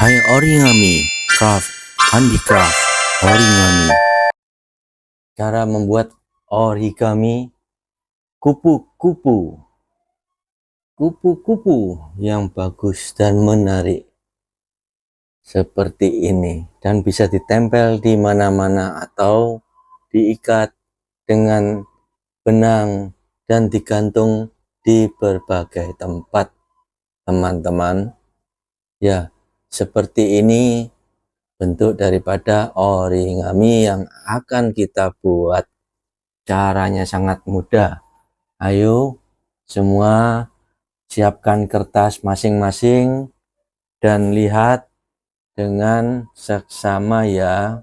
Hai origami, craft, handicraft, origami. Cara membuat origami kupu-kupu. Kupu-kupu yang bagus dan menarik. Seperti ini. Dan bisa ditempel di mana-mana atau diikat dengan benang dan digantung di berbagai tempat, teman-teman. Ya, seperti ini bentuk daripada origami yang akan kita buat. Caranya sangat mudah. Ayo semua siapkan kertas masing-masing dan lihat dengan seksama ya.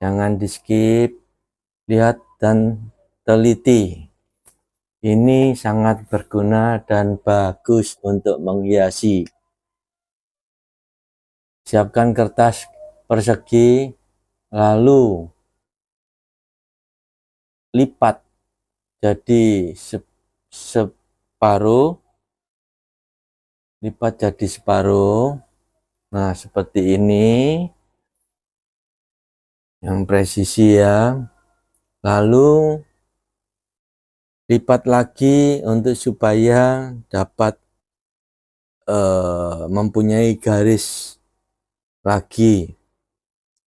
Jangan di skip, lihat dan teliti. Ini sangat berguna dan bagus untuk menghiasi. Siapkan kertas persegi, lalu lipat jadi separuh, lipat jadi separuh. Nah, seperti ini yang presisi ya. Lalu lipat lagi untuk supaya dapat mempunyai garis lagi.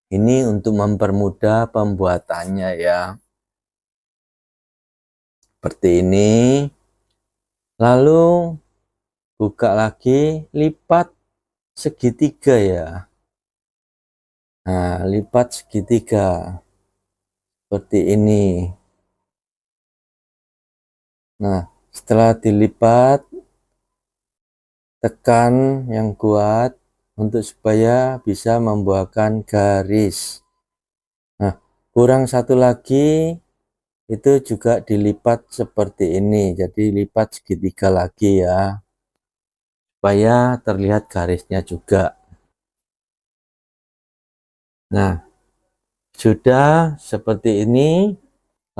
Ini untuk mempermudah pembuatannya ya. Seperti ini. Lalu buka lagi, lipat segitiga ya. Nah, lipat segitiga seperti ini. Nah, setelah dilipat, tekan yang kuat untuk supaya bisa membuahkan garis. Nah, kurang satu lagi, itu juga dilipat seperti ini. Jadi lipat segitiga lagi ya, supaya terlihat garisnya juga. Nah, sudah seperti ini.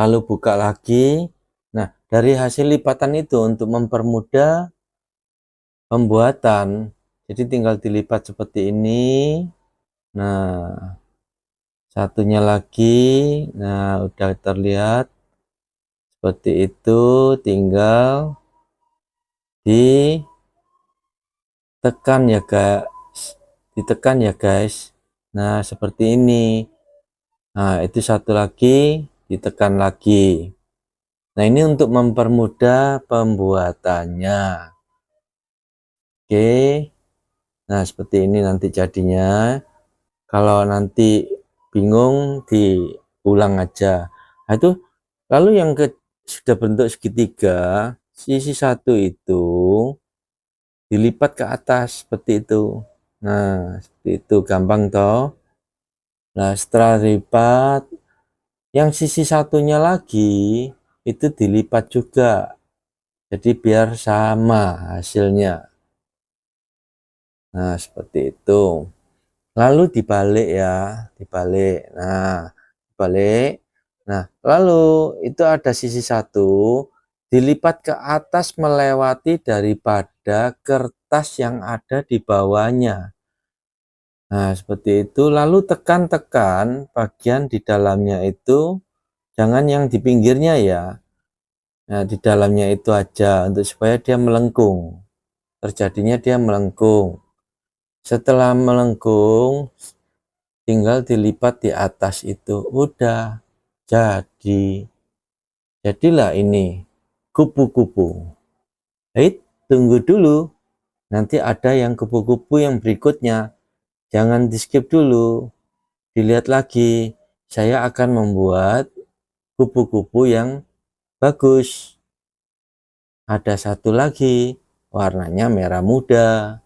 Lalu buka lagi. Nah, dari hasil lipatan itu untuk mempermudah pembuatan, jadi tinggal dilipat seperti ini. Nah, satunya lagi. Nah, udah terlihat seperti itu. Tinggal ditekan ya guys, ditekan ya guys. Nah, seperti ini. Nah, itu satu lagi, ditekan lagi. Nah, ini untuk mempermudah pembuatannya. Oke. Nah, seperti ini nanti jadinya. Kalau nanti bingung, diulang aja. Nah, itu lalu yang sudah bentuk segitiga, sisi satu itu dilipat ke atas seperti itu. Nah, seperti itu, gampang toh. Nah, setelah dilipat, yang sisi satunya lagi itu dilipat juga, jadi biar sama hasilnya. Nah, seperti itu. Lalu dibalik ya, dibalik. Nah, dibalik. Nah, lalu itu ada sisi satu, dilipat ke atas melewati daripada kertas yang ada di bawahnya. Nah, seperti itu. Lalu tekan-tekan bagian di dalamnya itu, jangan yang di pinggirnya ya. Nah, di dalamnya itu aja untuk supaya dia melengkung. Terjadinya dia melengkung. Setelah melengkung, tinggal dilipat di atas itu. Udah jadilah ini kupu-kupu. Tunggu dulu, nanti ada yang kupu-kupu yang berikutnya. Jangan di skip dulu, dilihat lagi. Saya akan membuat kupu-kupu yang bagus. Ada satu lagi, warnanya merah muda,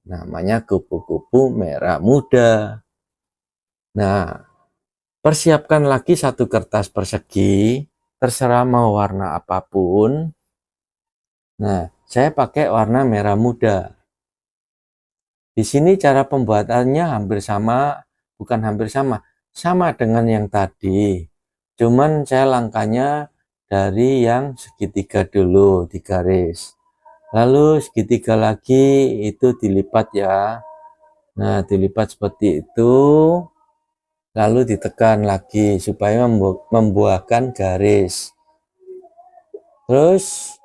namanya kupu-kupu merah muda. Nah, persiapkan lagi satu kertas persegi, terserah mau warna apapun. Nah, saya pakai warna merah muda. Di sini cara pembuatannya hampir sama, bukan hampir sama, sama dengan yang tadi. Cuman saya langkahnya dari yang segitiga dulu di garis. Lalu segitiga lagi itu dilipat ya. Nah, dilipat seperti itu, lalu ditekan lagi supaya membuahkan garis. Terus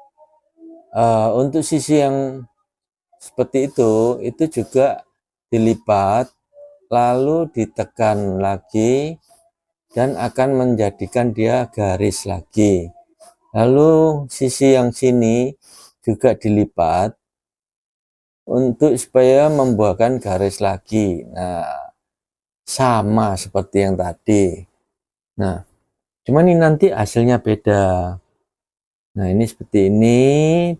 untuk sisi yang seperti itu juga dilipat, lalu ditekan lagi, dan akan menjadikan dia garis lagi. Lalu sisi yang sini juga dilipat untuk supaya membuahkan garis lagi. Nah, sama seperti yang tadi. Nah, cuman ini nanti hasilnya beda. Nah, ini seperti ini,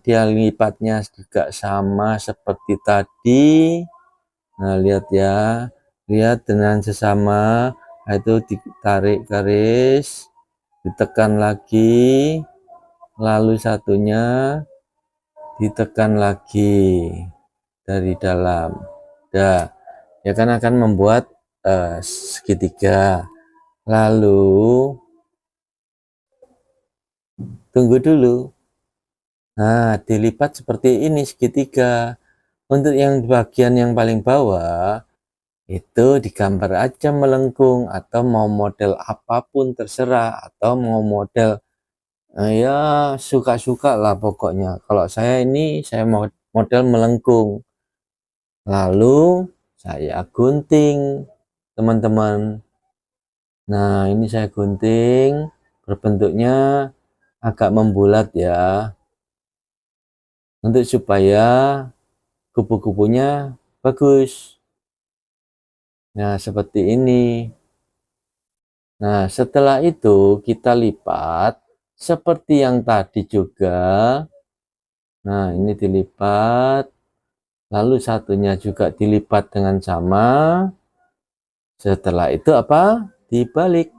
dia lipatnya juga sama seperti tadi. Nah, lihat ya, lihat dengan sesama, itu ditarik garis, ditekan lagi, lalu satunya ditekan lagi dari dalam. Dah, ya kan akan membuat segitiga. Lalu tunggu dulu. Nah, dilipat seperti ini segitiga. Untuk yang bagian yang paling bawah itu digambar aja melengkung, atau mau model apapun terserah, atau mau model ya suka-suka lah pokoknya. Kalau saya ini saya mau model melengkung, lalu saya gunting teman-teman. Nah, ini saya gunting berbentuknya agak membulat ya, untuk supaya kupu-kupunya bagus. Nah, seperti ini. Nah, setelah itu kita lipat seperti yang tadi juga. Nah, ini dilipat, lalu satunya juga dilipat dengan sama. Setelah itu apa? Dibalik.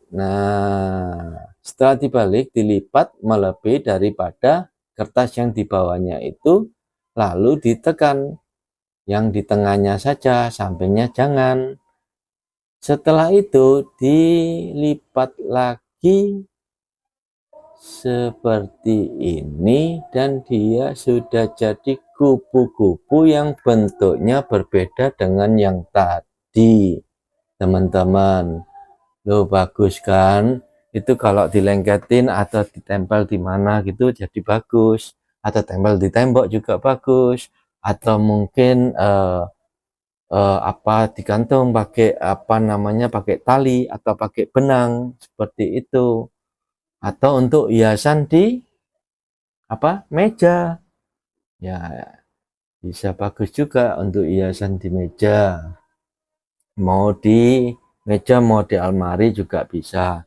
Nah, setelah dibalik, dilipat melebihi daripada kertas yang di bawahnya itu, lalu ditekan. Yang di tengahnya saja, sampingnya jangan. Setelah itu dilipat lagi seperti ini, dan dia sudah jadi kupu-kupu yang bentuknya berbeda dengan yang tadi, teman-teman. Loh, bagus kan? Itu kalau dilengketin atau ditempel di mana gitu jadi bagus, atau tempel di tembok juga bagus, atau mungkin apa digantung pakai apa namanya, pakai tali atau pakai benang seperti itu, atau untuk hiasan di apa, meja ya, bisa bagus juga untuk hiasan di meja, mau di meja mau di almari juga bisa.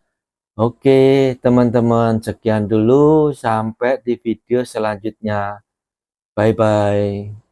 Oke teman-teman, sekian dulu, sampai di video selanjutnya, bye bye.